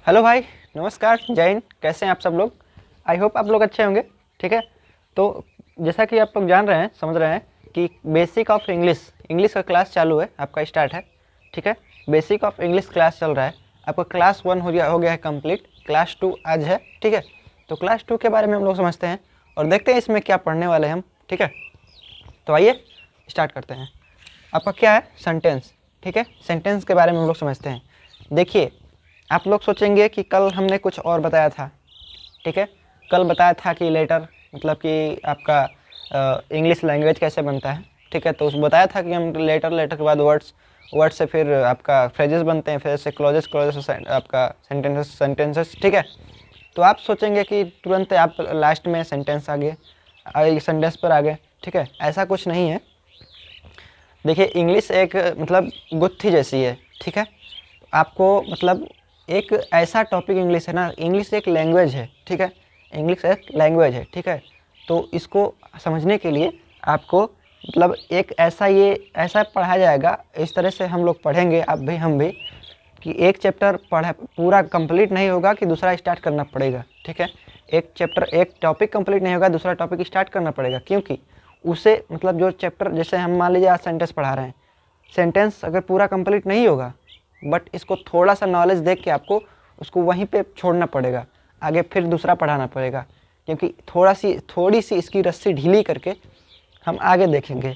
Hello भाई, नमस्कार, जय हिंद। कैसे हैं आप सब लोग? आई होप आप लोग अच्छे होंगे। ठीक है। तो जैसा कि आप लोग जान रहे हैं, समझ रहे हैं कि बेसिक ऑफ इंग्लिश इंग्लिश का क्लास चालू है, आपका स्टार्ट है। ठीक है। बेसिक ऑफ इंग्लिश क्लास चल रहा है। आपका क्लास 1 हो गया है कंप्लीट। क्लास 2 आज है। ठीक है। तो क्लास 2 के बारे में हम लोग समझते हैं और देखते हैं इसमें क्या पढ़ने वाले हैं हम। ठीक है। तो आइए स्टार्ट करते हैं। आपका क्या है? सेंटेंस। ठीक है। सेंटेंस के बारे में हम लोग समझते हैं। देखिए, आप लोग सोचेंगे कि कल हमने कुछ और बताया था। ठीक है। कल बताया था कि लेटर मतलब कि आपका इंग्लिश लैंग्वेज कैसे बनता है। ठीक है। तो उस बताया था कि हम लेटर के बाद वर्ड्स, वर्ड से फिर आपका फ्रेजेस बनते हैं, फिर से क्लॉजेस, क्लॉजेस से आपका सेंटेंसेस। ठीक है। तो आप सोचेंगे कि तुरंत आप लास्ट में सेंटेंस आ गए, सेंटेंस पर आ गए। ठीक है। ऐसा कुछ नहीं है। देखिए, इंग्लिश एक मतलब गुत्थी जैसी है। ठीक है। आपको मतलब एक ऐसा टॉपिक इंग्लिश है ना, इंग्लिश एक लैंग्वेज है। ठीक है। इंग्लिश एक लैंग्वेज है। ठीक है। तो इसको समझने के लिए आपको मतलब एक ऐसा ये ऐसा पढ़ाया जाएगा, इस तरह से हम लोग पढ़ेंगे, आप भी हम भी, कि एक चैप्टर पढ़ा पूरा कंप्लीट नहीं होगा कि दूसरा स्टार्ट करना पड़ेगा। ठीक है। एक चैप्टर, एक टॉपिक कंप्लीट नहीं होगा, दूसरा टॉपिक स्टार्ट करना पड़ेगा, क्योंकि उसे मतलब जो चैप्टर, जैसे हम मान लीजिए आज सेंटेंस पढ़ा रहे हैं, सेंटेंस अगर पूरा कंप्लीट नहीं होगा, बट इसको थोड़ा सा नॉलेज देख के आपको उसको वहीं पे छोड़ना पड़ेगा, आगे फिर दूसरा पढ़ाना पड़ेगा, क्योंकि थोड़ी सी इसकी रस्सी ढीली करके हम आगे देखेंगे।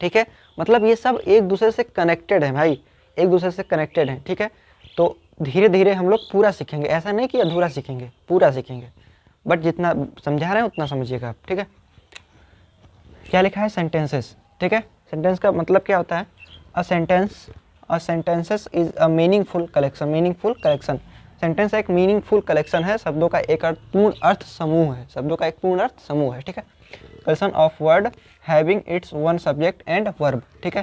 ठीक है। मतलब ये सब एक दूसरे से कनेक्टेड है भाई, एक दूसरे से कनेक्टेड है। ठीक है। तो धीरे धीरे हम लोग पूरा सीखेंगे, ऐसा नहीं कि अधूरा सीखेंगे, पूरा सीखेंगे। बट जितना समझा रहे हैं उतना समझिएगा आप। ठीक है। क्या लिखा है? सेंटेंसेस। ठीक है। सेंटेंस का मतलब क्या होता है? A sentences is a meaningful collection. Meaningful collection, sentence एक मीनिंगफुल कलेक्शन है, शब्दों का एक पूर्ण अर्थ समूह है। शब्दों का एक पूर्ण अर्थ समूह है। ठीक है। Collection of word having its one subject and verb. ठीक है।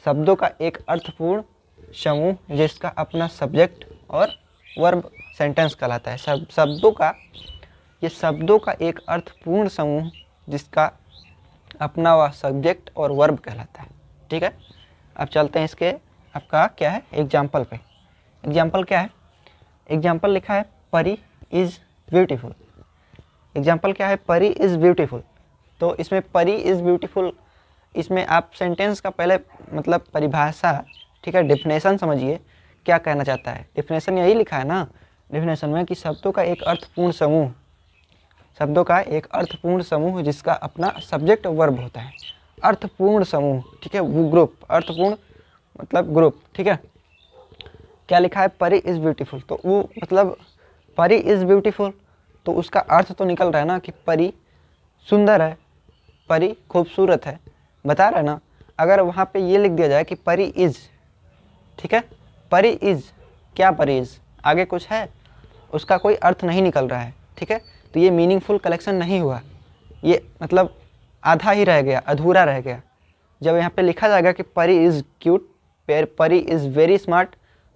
शब्दों का एक अर्थपूर्ण समूह जिसका अपना सब्जेक्ट और वर्ब सेंटेंस कहलाता है। शब्दों का, ये शब्दों का एक अर्थपूर्ण समूह जिसका अपना वह सब्जेक्ट और वर्ब कहलाता है। ठीक है। अब चलते हैं इसके, आपका क्या है, एग्जाम्पल पे। एग्जाम्पल क्या है? एग्जाम्पल लिखा है परी इज़ ब्यूटीफुल। एग्जाम्पल क्या है? परी इज़ ब्यूटीफुल। तो इसमें परी इज़ ब्यूटीफुल, इसमें आप सेंटेंस का पहले मतलब परिभाषा, ठीक है, डेफिनेशन समझिए क्या कहना चाहता है। डेफिनेशन यही लिखा है ना डेफिनेशन में, कि शब्दों का एक अर्थपूर्ण समूह, शब्दों का एक अर्थपूर्ण समूह जिसका अपना सब्जेक्ट वर्ब होता है। अर्थपूर्ण समूह। ठीक है। वो ग्रुप, अर्थपूर्ण मतलब ग्रुप। ठीक है। क्या लिखा है? परी इज़ ब्यूटीफुल। तो वो मतलब परी इज़ ब्यूटीफुल, तो उसका अर्थ तो निकल रहा है ना कि परी सुंदर है, परी खूबसूरत है, बता रहा है ना। अगर वहाँ पे ये लिख दिया जाए कि परी इज़, ठीक है, परी इज़, क्या परी इज़, आगे कुछ है, उसका कोई अर्थ नहीं निकल रहा है। ठीक है। तो ये मीनिंगफुल कलेक्शन नहीं हुआ, ये मतलब आधा ही रह गया, अधूरा रह गया। जब यहाँ पे लिखा जाएगा कि परी इज़ क्यूट, परी इज़ वेरी स्मार्ट,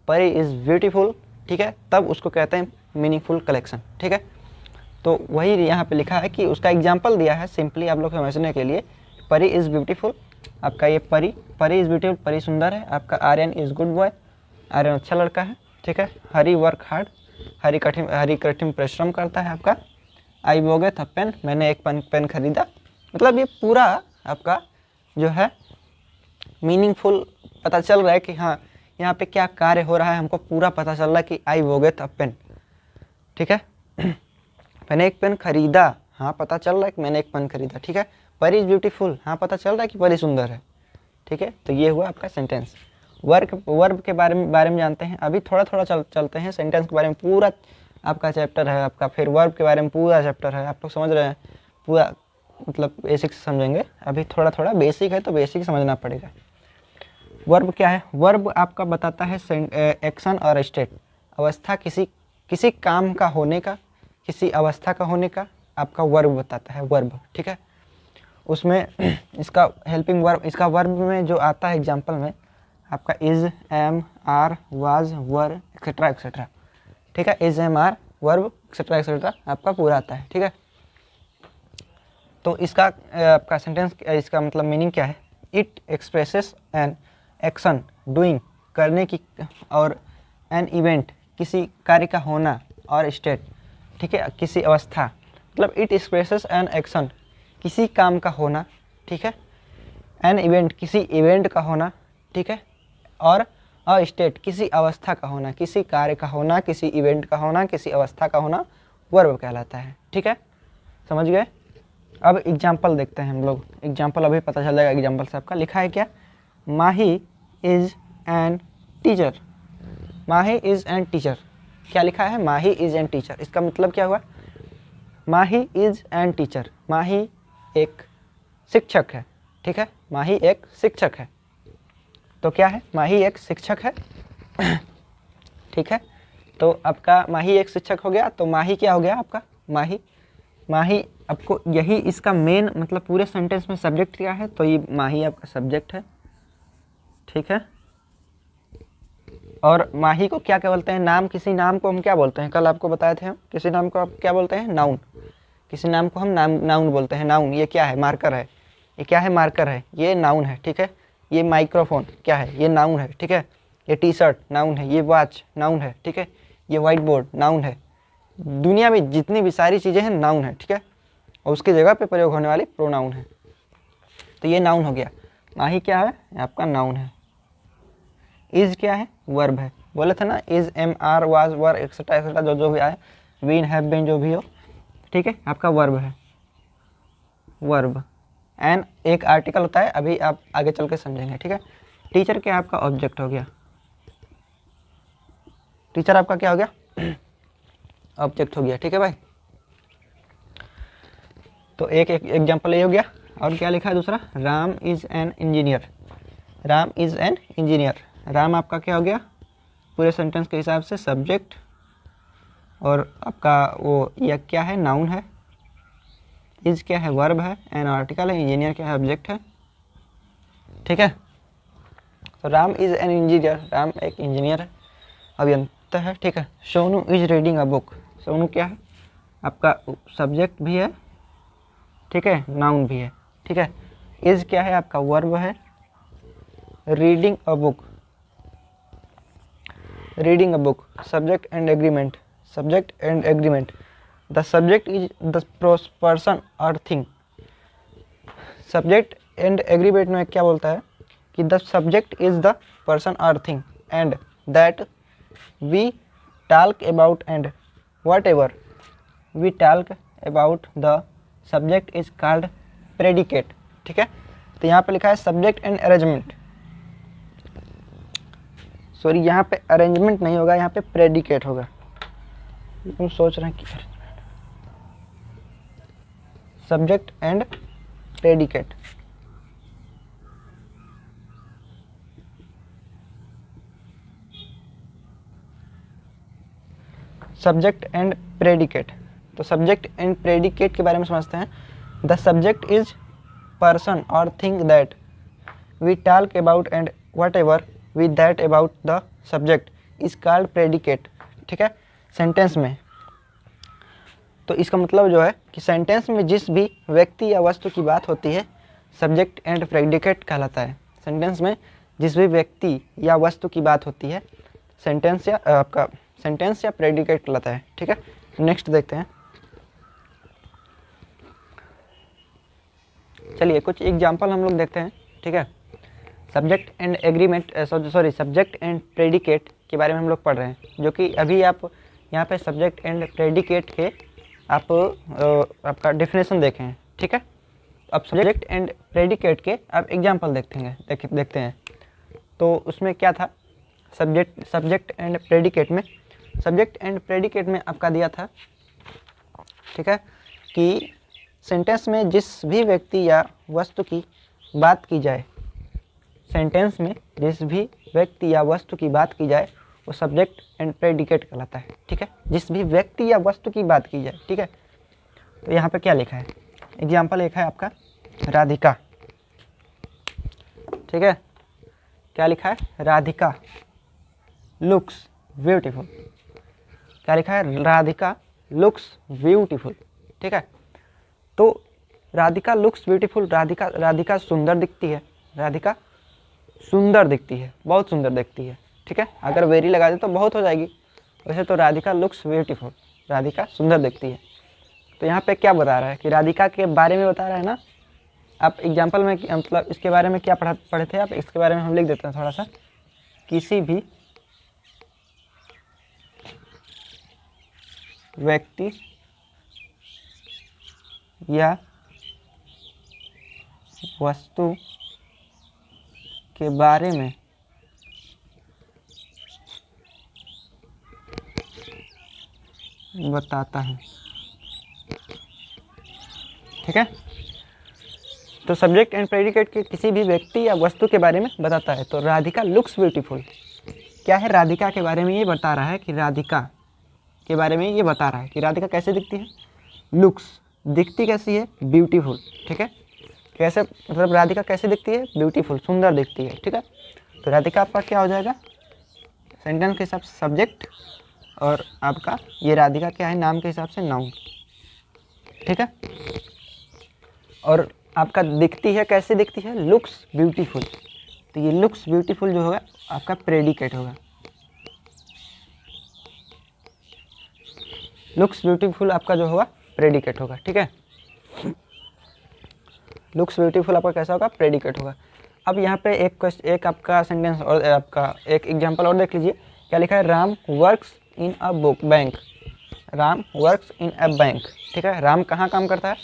परी इज़ ब्यूटीफुल, ठीक है, तब उसको कहते हैं मीनिंगफुल कलेक्शन। ठीक है। तो वही यहाँ पे लिखा है कि उसका एग्जाम्पल दिया है सिंपली आप लोग समझने के लिए। परी इज़ ब्यूटीफुल, आपका ये परी इज़ ब्यूटीफुल, परी सुंदर है। आपका Aryan is good boy, Aryan अच्छा लड़का है। ठीक है। हरी वर्क हार्ड, हरी कठिन परिश्रम करता है। आपका आई वोगे था पेन, मैंने एक पेन खरीदा। मतलब ये पूरा आपका जो है मीनिंगफुल पता चल रहा है कि हाँ यहाँ पे क्या कार्य हो रहा है, हमको पूरा पता चल रहा है कि आई वोगे था पेन। ठीक है। मैंने एक पेन खरीदा, हाँ पता चल रहा है कि मैंने एक पेन खरीदा। ठीक है। परी इज़ ब्यूटीफुल, हाँ पता चल रहा है कि परी सुंदर है। ठीक है। तो ये हुआ आपका सेंटेंस। वर्ब के बारे में जानते हैं। अभी थोड़ा थोड़ा चलते हैं। सेंटेंस के बारे में पूरा आपका चैप्टर है आपका, फिर वर्ब के बारे में पूरा चैप्टर है। आप लोग समझ रहे हैं पूरा, मतलब बेसिक से समझेंगे। अभी थोड़ा थोड़ा बेसिक है तो बेसिक समझना पड़ेगा। वर्ब क्या है? वर्ब आपका बताता है एक्शन और स्टेट, अवस्था, किसी काम का होने का, किसी अवस्था का होने का आपका वर्ब बताता है, वर्ब। ठीक है। उसमें इसका हेल्पिंग वर्ब, इसका वर्ब में जो आता है एग्जाम्पल में आपका is, am, are, was, were, etcetera etcetera. ठीक है। Is, am, are, verb, etcetera etcetera आपका पूरा आता है। ठीक है। तो इसका आपका सेंटेंस, इसका मतलब मीनिंग क्या है? It expresses an action, doing, करने की, और एन इवेंट, किसी कार्य का होना और स्टेट, ठीक है, किसी अवस्था, मतलब इट एक्सप्रेसेस एन एक्शन, किसी काम का होना, ठीक है, एन इवेंट, किसी इवेंट का होना, ठीक है, और अ स्टेट, किसी अवस्था का होना, किसी कार्य का होना, किसी इवेंट का होना, किसी अवस्था का होना वर्ब कहलाता है, ठीक है, समझ गए। अब एग्जाम्पल देखते हैं हम लोग, एग्जाम्पल अभी पता चल जाएगा एग्जाम्पल से आपका। लिखा है क्या, Mahi is an teacher, Mahi is an teacher, क्या लिखा है, माही इज एन टीचर, इसका मतलब क्या हुआ, माही इज एन टीचर, माही एक शिक्षक है, ठीक है, माही एक शिक्षक है, तो क्या है, माही एक शिक्षक है, ठीक है, तो आपका माही एक शिक्षक हो गया, तो माही क्या हो गया आपका, माही, माही आपको यही इसका मेन मतलब पूरे सेंटेंस में सब्जेक्ट क्या है, तो ये माही आपका सब्जेक्ट है, ठीक है। और माही को क्या बोलते हैं, नाम, किसी नाम को हम क्या बोलते हैं, कल आपको बताए थे हम, किसी नाम को आप क्या बोलते हैं, नाउन, किसी नाम को हम नाउन बोलते हैं, नाउन, ये क्या है, मार्कर है, ये क्या है, मार्कर है, ये नाउन है, ठीक है, ये माइक्रोफोन क्या है, ये नाउन है, ठीक है, ये टी शर्ट नाउन है, ये वॉच नाउन है, ठीक है, ये व्हाइट बोर्ड नाउन है, दुनिया में जितनी भी सारी चीज़ें हैं नाउन है, ठीक है, और उसकी जगह पे प्रयोग होने वाली प्रोनाउन है, तो ये नाउन हो गया, माही क्या है, आपका नाउन है। इज क्या है, वर्ब है, बोले थे ना, is, am, are, was, were, etcetera etcetera, जो जो भी आए, बीन, हैव बीन, जो भी हो, ठीक है, आपका वर्ब है, वर्ब। एन एक आर्टिकल होता है, अभी आप आगे चल के समझेंगे, ठीक है। टीचर क्या आपका ऑब्जेक्ट हो गया, टीचर आपका क्या हो गया, ऑब्जेक्ट हो गया, ठीक है भाई। तो एक एग्जाम्पल ये हो गया, और क्या लिखा है दूसरा, Ram is an engineer, Ram is an engineer, Ram आपका क्या हो गया, पूरे सेंटेंस के हिसाब से सब्जेक्ट, और आपका वो यह क्या है, नाउन है, इज क्या है, वर्ब है, एन आर्टिकल है, इंजीनियर क्या है, ऑब्जेक्ट है, ठीक है। तो Ram is an engineer, Ram एक इंजीनियर है, अभियंता है, ठीक है। Sonu is reading a book, Sonu क्या है, आपका सब्जेक्ट भी है, ठीक है, नाउन भी है, ठीक है। इज क्या है, आपका वर्ब है, reading a book, reading a book, subject and agreement, subject and agreement, the subject is the person और थिंग, सब्जेक्ट एंड एग्रीमेंट में क्या बोलता है कि the subject is the person और thing and that we talk about and whatever we talk about the subject is called predicate, ठीक है। तो यहाँ पे लिखा है सब्जेक्ट एंड अरेंजमेंट, सॉरी यहाँ पे अरेंजमेंट नहीं होगा, यहाँ पे प्रेडिकेट होगा, तुम सोच रहे हैं कि subject and predicate, subject and predicate. तो सब्जेक्ट एंड प्रेडिकेट के बारे में समझते हैं। द सब्जेक्ट इज पर्सन और thing that we talk about and whatever we that about the subject is called predicate, ठीक है, सेंटेंस में। तो इसका मतलब जो है कि सेंटेंस में जिस भी व्यक्ति या वस्तु की बात होती है सब्जेक्ट एंड प्रेडिकेट कहलाता है। सेंटेंस में जिस भी व्यक्ति या वस्तु की बात होती है सेंटेंस या आपका सेंटेंस या प्रेडिकेट कहलाता है, ठीक है। नेक्स्ट देखते हैं, चलिए कुछ एग्जाम्पल हम लोग देखते हैं, ठीक है। Subject and agreement sorry subject and predicate के बारे में हम लोग पढ़ रहे हैं, जो कि अभी आप यहाँ पे सब्जेक्ट एंड प्रेडिकेट के आप आपका डेफिनेशन देखें हैं, ठीक है। अब सब्जेक्ट एंड प्रेडिकेट के आप एग्जाम्पल देखते हैं। तो उसमें क्या था, सब्जेक्ट एंड प्रेडिकेट में, सब्जेक्ट एंड प्रेडिकेट में आपका दिया था, ठीक है, कि सेंटेंस में जिस भी व्यक्ति या वस्तु की बात की जाए, सेंटेंस में जिस भी व्यक्ति या वस्तु की बात की जाए वो सब्जेक्ट एंड प्रेडिकेट कहलाता है, ठीक है। जिस भी व्यक्ति या वस्तु की बात की जाए, ठीक है। तो यहाँ पे क्या लिखा है, एग्जाम्पल लिखा है आपका राधिका, ठीक है। क्या लिखा है, राधिका लुक्स ब्यूटीफुल, क्या लिखा है, राधिका लुक्स ब्यूटीफुल, ठीक है। तो राधिका लुक्स ब्यूटीफुल, राधिका सुंदर दिखती है, राधिका सुंदर दिखती है, बहुत सुंदर दिखती है, ठीक है। अगर वेरी लगा दे तो बहुत हो जाएगी, वैसे तो राधिका लुक्स ब्यूटीफुल, राधिका सुंदर दिखती है। तो यहाँ पे क्या बता रहा है कि राधिका के बारे में बता रहा है ना। आप एग्जाम्पल में मतलब इसके बारे में क्या पढ़े थे आप, इसके बारे में हम लिख देते हैं थोड़ा सा। किसी भी व्यक्ति या वस्तु के बारे में बताता है, ठीक है। तो सब्जेक्ट एंड प्रेडिकेट के किसी भी व्यक्ति या वस्तु के बारे में बताता है। तो राधिका लुक्स ब्यूटीफुल क्या है, राधिका के बारे में ये बता रहा है कि राधिका के बारे में ये बता रहा है कि राधिका कैसे दिखती है, लुक्स दिखती कैसी है, ब्यूटीफुल, ठीक है। कैसे मतलब राधिका कैसे दिखती है, ब्यूटीफुल सुंदर दिखती है, ठीक है। तो राधिका आपका क्या हो जाएगा, सेंटेंस के हिसाब से सब्जेक्ट, और आपका ये राधिका क्या है, नाम के हिसाब से नाउन, ठीक है। और आपका दिखती है कैसे दिखती है, लुक्स ब्यूटीफुल। तो ये लुक्स ब्यूटीफुल जो होगा आपका प्रेडिकेट होगा। लुक्स ब्यूटीफुल आपका जो होगा प्रेडिकेट होगा, ठीक है। लुक्स ब्यूटीफुल आपका कैसा होगा, प्रेडिकेट होगा। अब यहाँ पे एक आपका सेंटेंस और आपका एक एग्जांपल और देख लीजिए। क्या लिखा है, Ram works in a book bank. Ram works in a bank, ठीक है। राम कहाँ काम करता है,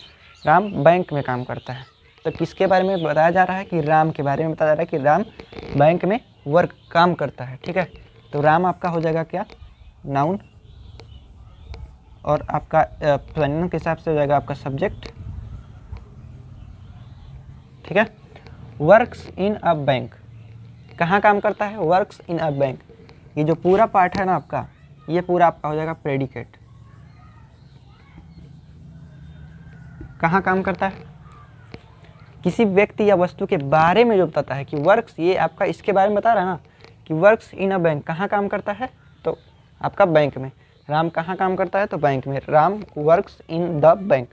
राम बैंक में काम करता है। तो किसके बारे में बताया जा रहा है कि राम के बारे में बताया जा रहा है कि राम बैंक में वर्क काम करता है, ठीक है। तो राम आपका हो जाएगा क्या, नाउन, और आपका प्रेडिकेट के हिसाब से हो जाएगा आपका सब्जेक्ट, ठीक है। वर्क्स इन अ बैंक, कहाँ काम करता है, वर्क्स इन अ बैंक। ये जो पूरा पार्ट है ना आपका, ये पूरा आपका हो जाएगा प्रेडिकेट। कहाँ काम करता है, किसी व्यक्ति या वस्तु के बारे में जो बताता है कि वर्क्स, ये आपका इसके बारे में बता रहा है ना कि वर्क्स इन अ बैंक, कहाँ काम करता है, तो आपका बैंक में। राम कहाँ काम करता है, तो बैंक में। Ram works in the bank,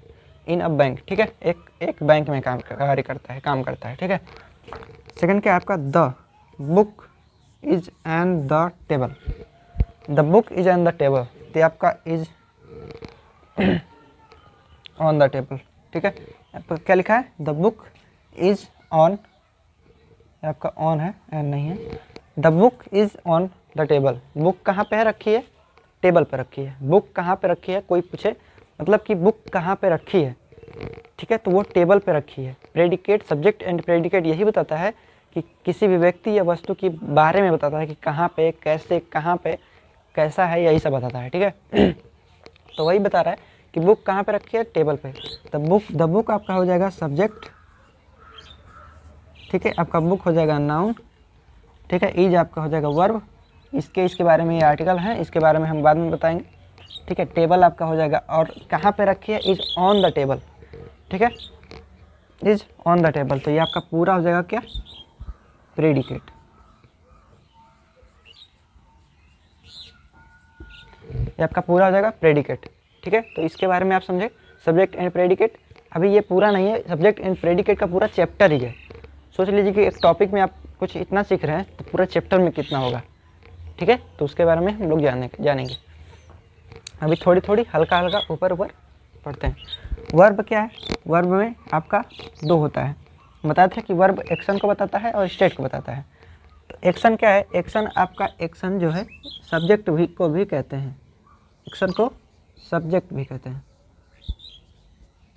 in a bank, ठीक है। एक बैंक में कार्य करता है, काम करता है, ठीक है। सेकंड क्या है आपका, the book is and the table. The book is and the table, तो आपका इज ऑन द टेबल, ठीक है। आपका क्या लिखा है, द बुक इज ऑन, आपका ऑन है एंड नहीं है। The book is on the table, book कहाँ पे है, रखी है, टेबल पे रखी है। बुक कहाँ पे रखी है, कोई पूछे मतलब कि बुक कहाँ पे रखी है, ठीक है, तो वो टेबल पे रखी है। प्रेडिकेट, सब्जेक्ट एंड प्रेडिकेट यही बताता है कि किसी भी व्यक्ति या वस्तु के बारे में बताता है कि कहाँ पे, कैसे, कहाँ पे, कैसा है, यही सब बताता है, ठीक है। तो वही बता रहा है कि बुक कहाँ पे रखी है, टेबल पे। द बुक आपका हो जाएगा सब्जेक्ट, ठीक है। आपका बुक हो जाएगा नाउन, ठीक है। इज आपका हो जाएगा वर्ब, इसके बारे में ये आर्टिकल है, इसके बारे में हम बाद में बताएंगे, ठीक है। टेबल आपका हो जाएगा, और कहाँ पे रखी है, इज ऑन द टेबल, ठीक है, इज ऑन द टेबल। तो ये आपका पूरा हो जाएगा क्या, प्रेडिकेट। ये आपका पूरा हो जाएगा प्रेडिकेट, ठीक है। तो इसके बारे में आप समझे, सब्जेक्ट एंड प्रेडिकेट। अभी ये पूरा नहीं है, सब्जेक्ट एंड प्रेडिकेट का पूरा चैप्टर ही है। सोच लीजिए कि एक टॉपिक में आप कुछ इतना सीख रहे हैं तो पूरा चैप्टर में कितना होगा, ठीक है। तो उसके बारे में हम लोग जानेंगे। अभी थोड़ी थोड़ी हल्का हल्का ऊपर ऊपर पढ़ते हैं। वर्ब क्या है, वर्ब में आपका दो होता है। बताया था कि वर्ब एक्शन को बताता है और स्टेट को बताता है। तो एक्शन क्या है, एक्शन आपका, एक्शन जो है सब्जेक्ट भी को भी कहते हैं, एक्शन को सब्जेक्ट भी कहते हैं,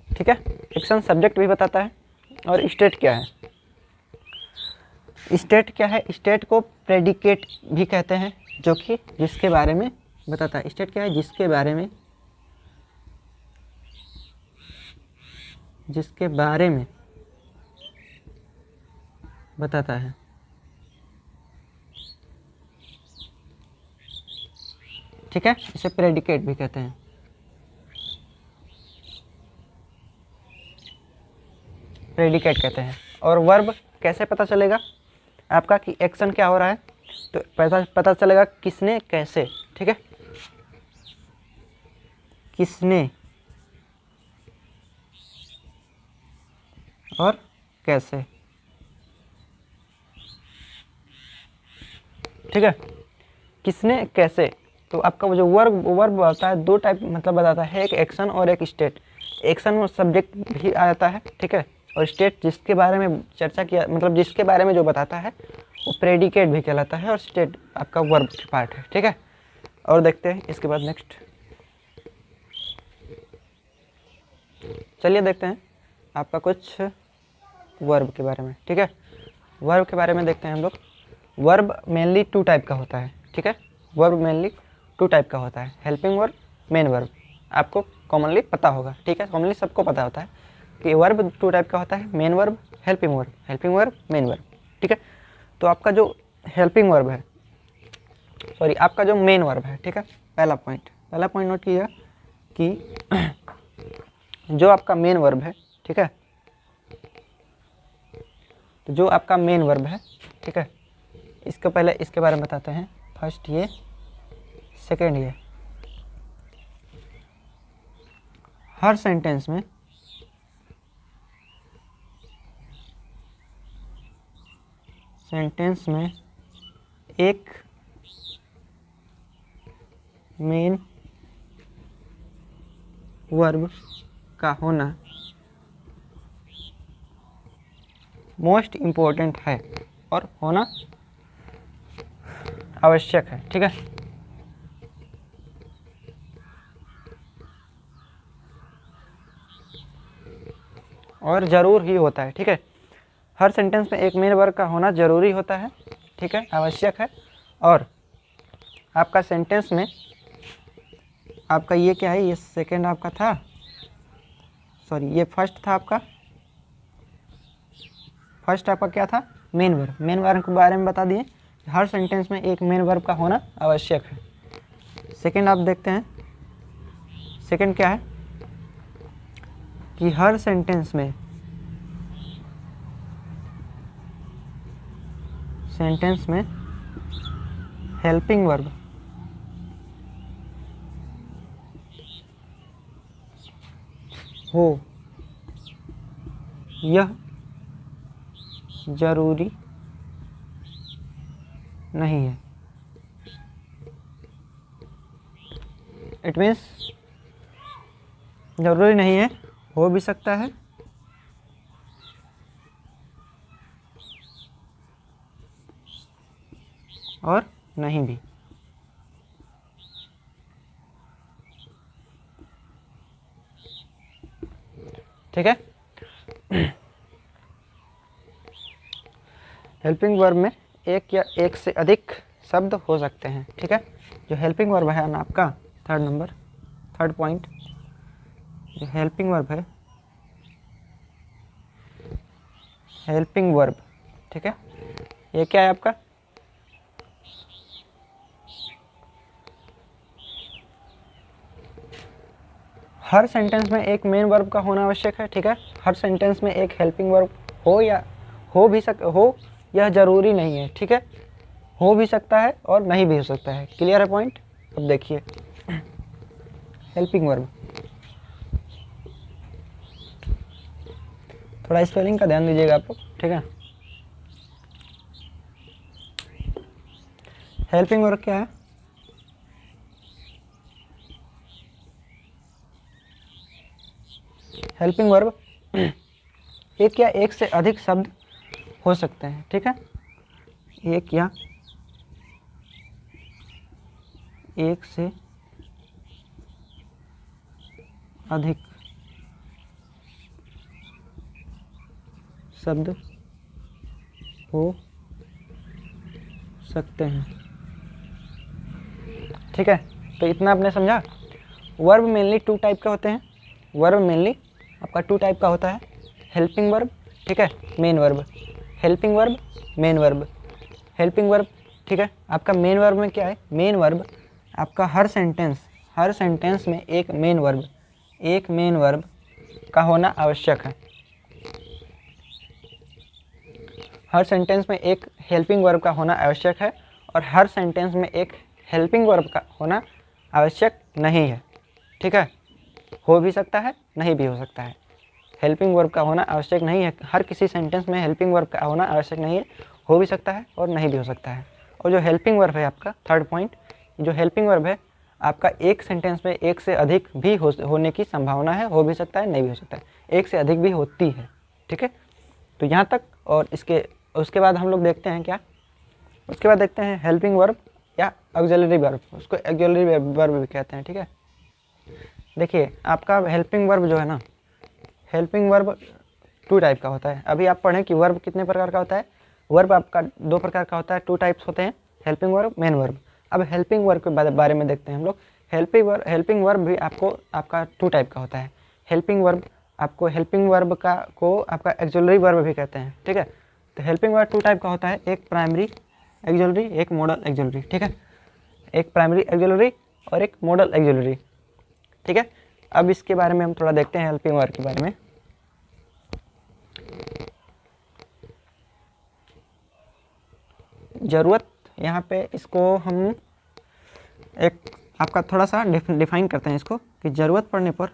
ठीक है। एक्शन सब्जेक्ट भी बताता है। और स्टेट क्या है, स्टेट क्या है, स्टेट को प्रेडिकेट भी कहते हैं, जो कि जिसके बारे में बताता है। स्टेट क्या है, जिसके बारे में बताता है, ठीक है। इसे प्रेडिकेट भी कहते हैं। प्रेडिकेट कहते हैं। और वर्ब कैसे पता चलेगा आपका कि एक्शन क्या हो रहा है, तो पता चलेगा किसने, कैसे, ठीक है। किसने और कैसे, ठीक है। किसने, कैसे, तो आपका वो जो वर्ब वर्ब होता है दो टाइप मतलब बताता है, एक एक्शन और एक स्टेट। एक्शन में सब्जेक्ट भी आ जाता है, ठीक है, और स्टेट जिसके बारे में चर्चा किया मतलब जिसके बारे में जो बताता है वो प्रेडिकेट भी कहलाता है, और स्टेट आपका वर्ब की पार्ट है, ठीक है। और देखते हैं इसके बाद नेक्स्ट, चलिए देखते हैं आपका कुछ वर्ब के बारे में, ठीक है। वर्ब के बारे में देखते हैं हम लोग। वर्ब मेनली टू टाइप का होता है, ठीक है। वर्ब मेनली टू टाइप का होता है, हेल्पिंग वर्ब, मेन वर्ब। आपको कॉमनली पता होगा, ठीक है, कॉमनली सबको पता होता है कि वर्ब टू टाइप का होता है, main verb, helping verb, main verb, ठीक है। तो आपका जो हेल्पिंग वर्ब है, सॉरी आपका जो मेन वर्ब है, ठीक है, पहला पॉइंट नोट कीजिएगा कि जो आपका मेन वर्ब है, ठीक है, तो जो आपका मेन वर्ब है, ठीक है, इसके पहले इसके बारे में बताते हैं। फर्स्ट ये, सेकेंड ये। हर सेंटेंस में एक मेन वर्ब का होना मोस्ट इम्पोर्टेंट है और होना आवश्यक है, ठीक है। और ज़रूर ही होता है, ठीक है। हर सेंटेंस में एक मेन वर्ब का होना ज़रूरी होता है, ठीक है, आवश्यक है। और आपका सेंटेंस में आपका ये क्या है, ये सेकंड आपका था, सॉरी ये फर्स्ट था आपका, फर्स्ट आपका क्या था, मेन वर्ब। मेन वर्ब के बारे में बता दिए, हर सेंटेंस में एक मेन वर्ब का होना आवश्यक है। सेकंड आप देखते हैं, सेकंड क्या है कि हर सेंटेंस में हेल्पिंग वर्ब हो यह जरूरी नहीं है। इट मीन्स जरूरी नहीं है, हो भी सकता है और नहीं भी, ठीक है। हेल्पिंग वर्ब में एक या एक से अधिक शब्द हो सकते हैं, ठीक है। जो हेल्पिंग वर्ब है ना आपका थर्ड पॉइंट, जो हेल्पिंग वर्ब है, हेल्पिंग वर्ब, ठीक है, ये क्या है आपका, हर सेंटेंस में एक मेन वर्ब का होना आवश्यक है, ठीक है। हर सेंटेंस में एक हेल्पिंग वर्ब हो या हो यह जरूरी नहीं है, ठीक है, हो भी सकता है और नहीं भी हो सकता है। क्लियर है पॉइंट। अब देखिए हेल्पिंग वर्ब, थोड़ा स्पेलिंग का ध्यान दीजिएगा आप लोग, ठीक है। हेल्पिंग वर्ब क्या है, हेल्पिंग वर्ब एक या एक से अधिक शब्द हो सकते हैं, ठीक है, एक या एक से अधिक शब्द हो सकते हैं, ठीक है। तो इतना आपने समझा। वर्ब मेनली टू टाइप के होते हैं, वर्ब मेनली आपका टू टाइप का होता है, हेल्पिंग वर्ब, ठीक है, main verb, helping verb, main verb, helping verb, ठीक है। आपका मेन वर्ब में क्या है, मेन वर्ब आपका हर सेंटेंस में एक मेन वर्ब का होना आवश्यक है। हर सेंटेंस में एक हेल्पिंग वर्ब का होना आवश्यक है और हर सेंटेंस में एक हेल्पिंग वर्ब का होना आवश्यक नहीं है, ठीक है, हो भी सकता है नहीं भी हो सकता है। हेल्पिंग वर्ब का होना आवश्यक नहीं है, हर किसी सेंटेंस में हेल्पिंग वर्ब का होना आवश्यक नहीं है, हो भी सकता है और नहीं भी हो सकता है। और जो हेल्पिंग वर्ब है आपका थर्ड पॉइंट, जो हेल्पिंग वर्ब है आपका एक सेंटेंस में एक से अधिक भी होने की संभावना है, हो भी सकता है, नहीं भी हो सकता है, एक से अधिक भी होती है। ठीक है, तो यहाँ तक। और उसके बाद हम लोग देखते हैं क्या, उसके बाद देखते हैं हेल्पिंग वर्ब या ऑक्सिलरी वर्ब, उसको ऑक्सिलरी वर्ब भी कहते हैं। ठीक है, देखिए आपका हेल्पिंग वर्ब जो है ना, हेल्पिंग वर्ब 2 टाइप का होता है। अभी आप पढ़ें कि वर्ब कितने प्रकार का होता है। वर्ब आपका 2 प्रकार का होता है, 2 टाइप्स होते हैं, हेल्पिंग वर्ब, मेन वर्ब। अब हेल्पिंग वर्ब के बारे में देखते हैं हम लोग। हेल्पिंग वर्ब भी आपका 2 टाइप का होता है। हेल्पिंग वर्ब को आपका ऑक्सिलरी वर्ब भी कहते हैं। ठीक है, तो हेल्पिंग वर्ब 2 टाइप का होता है, एक प्राइमरी ऑक्सिलरी, एक मॉडल ऑक्सिलरी। ठीक है, एक प्राइमरी ऑक्सिलरी और एक मॉडल ऑक्सिलरी। ठीक है, अब इसके बारे में हम थोड़ा देखते हैं, हेल्पिंग वर्ब के बारे में। ज़रूरत यहाँ पे इसको हम एक आपका थोड़ा सा डिफाइन करते हैं इसको, कि ज़रूरत पड़ने पर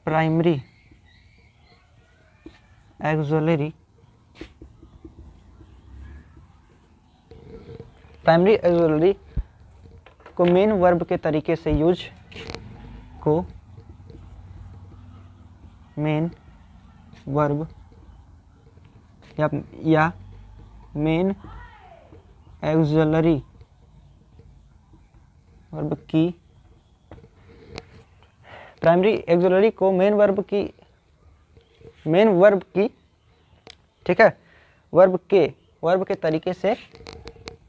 प्राइमरी ऑक्सिलरी को मेन वर्ब के तरीके से यूज मेन वर्ब या मेन ऑक्सिलरी वर्ब की, प्राइमरी ऑक्सिलरी को मेन वर्ब की, ठीक है, वर्ब के तरीके से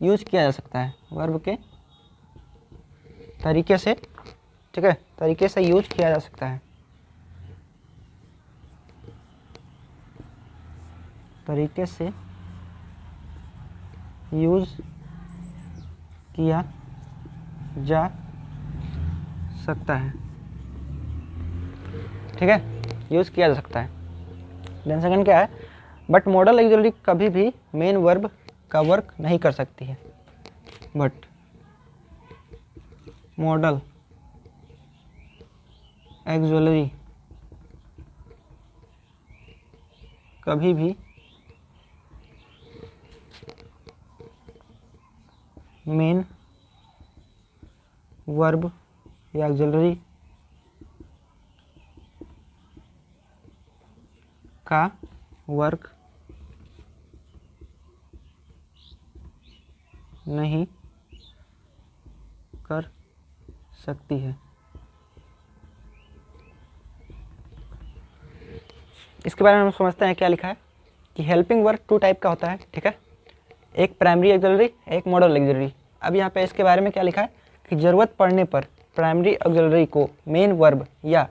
यूज किया जा सकता है, वर्ब के तरीके से, ठीक है, तरीके से यूज किया जा सकता है, तरीके से यूज किया जा सकता है। ठीक है, यूज किया जा सकता है। देन सेकंड क्या है, बट मॉडल ऑक्सिलरी कभी भी मेन वर्ब का वर्क नहीं कर सकती है। बट मॉडल ऑक्सिलरी कभी भी मेन वर्ब या ऑक्सिलरी का वर्क नहीं कर सकती है। इसके बारे में हम समझते हैं क्या लिखा है, कि हेल्पिंग वर्ब 2 टाइप का होता है। ठीक है, एक प्राइमरी ऑक्सिलरी, एक मॉडल ऑक्सिलरी। अब यहाँ पे इसके बारे में क्या लिखा है, कि ज़रूरत पड़ने पर प्राइमरी ऑक्सिलरी को मेन वर्ब या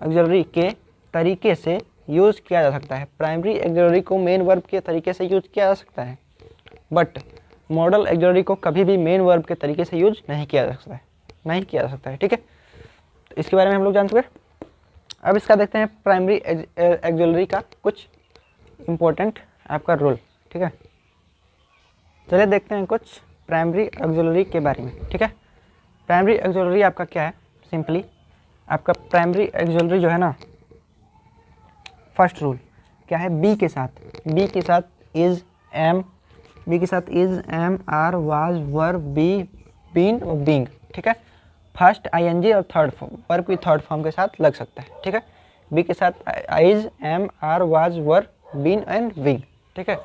ऑक्सिलरी के तरीके से यूज किया जा सकता है। प्राइमरी ऑक्सिलरी को मेन वर्ब के तरीके से यूज किया जा सकता है, बट मॉडल ऑक्सिलरी को कभी भी मेन वर्ब के तरीके से यूज नहीं किया जा सकता है। ठीक है, तो इसके बारे में हम लोग जान चुके। अब इसका देखते हैं प्राइमरी ऑक्सिलरी का कुछ इम्पोर्टेंट आपका रूल। ठीक है, चलिए देखते हैं कुछ प्राइमरी ऑक्सिलरी के बारे में। ठीक है, प्राइमरी ऑक्सिलरी आपका क्या है, सिंपली आपका प्राइमरी ऑक्सिलरी जो है ना, फर्स्ट रूल क्या है, बी के साथ is, am, are, was, were, be, been और बींग। ठीक है, फर्स्ट आईएनजी और थर्ड फॉर्म, वर्ब की थर्ड फॉर्म के साथ लग सकता है। ठीक है, बी के साथ is, am, are, was, were, been and being. ठीक है,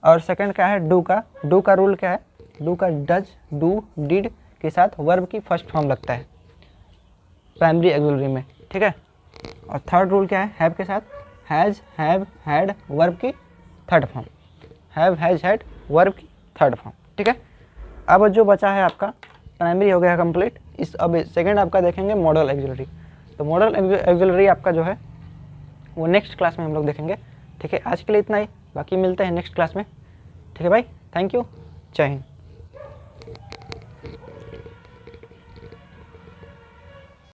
और सेकंड क्या है, डू का रूल क्या है, डू का डज, डू, डिड के साथ वर्ब की फर्स्ट फॉर्म लगता है प्राइमरी ऑक्सिलरी में। ठीक है, और थर्ड रूल क्या है, हैव के साथ हैज़, हैव, हैड वर्ब की third form, have, has, had verb की थर्ड फॉर्म। ठीक है, अब जो बचा है आपका प्राइमरी हो गया कंप्लीट। अब सेकंड आपका देखेंगे मॉडल ऑक्सिलरी। तो मॉडल ऑक्सिलरी आपका जो है वो नेक्स्ट क्लास में हम लोग देखेंगे। ठीक है, आज के लिए इतना ही, बाकी मिलते हैं नेक्स्ट क्लास में। ठीक है भाई, थैंक यू, जय हिंद।